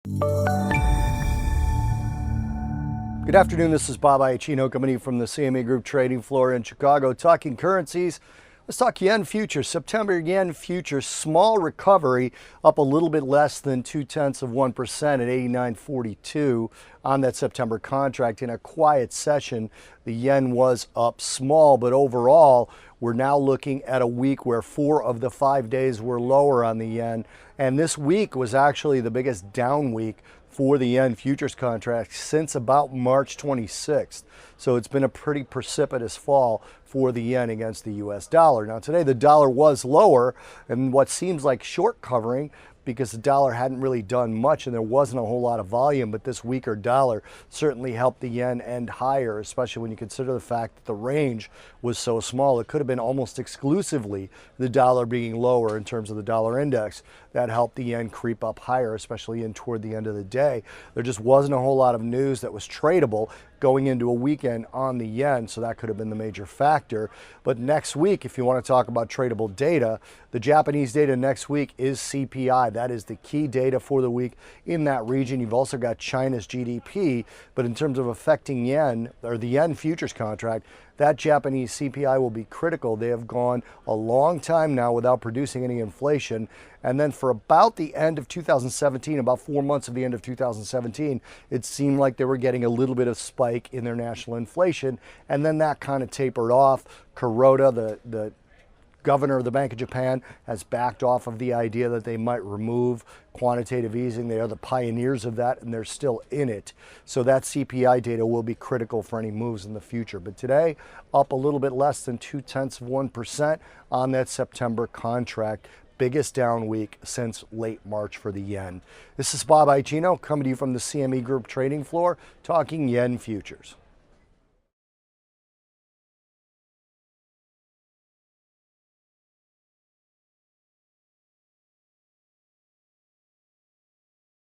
Good afternoon, this is Bob Iaccino coming to you from the CME Group trading floor in Chicago. Talking currencies, let's talk yen futures. September yen futures, small recovery, up a little bit less than 0.2% at 89.42 on that September contract. In a quiet session, the yen was up small, but overall, we're now looking at a week where 4 of the 5 days were lower on the yen. And this week was actually the biggest down week for the yen futures contract since about March 26th. So it's been a pretty precipitous fall for the yen against the US dollar. Now today the dollar was lower and what seems like short covering because the dollar hadn't really done much and there wasn't a whole lot of volume, but this weaker dollar certainly helped the yen end higher, especially when you consider the fact that the range was so small. It could have been almost exclusively the dollar being lower in terms of the dollar index. That helped the yen creep up higher, especially in toward the end of the day. There just wasn't a whole lot of news that was tradable going into a weekend on the yen, so that could have been the major factor. But next week, if you want to talk about tradable data, the Japanese data next week is CPI. That is the key data for the week in that region. You've also got China's GDP, but in terms of affecting yen, or the yen futures contract, that Japanese CPI will be critical. They have gone a long time now without producing any inflation. And then for about the end of 2017, about 4 months of the end of 2017, it seemed like they were getting a little bit of spike in their national inflation. And then that kind of tapered off. Kuroda, the governor of the Bank of Japan, has backed off of the idea that they might remove quantitative easing. They are the pioneers of that, and they're still in it. So that CPI data will be critical for any moves in the future. But today, up a little bit less than 0.2% on that September contract. Biggest down week since late March for the yen. This is Bob Iaccino coming to you from the CME Group trading floor, talking yen futures.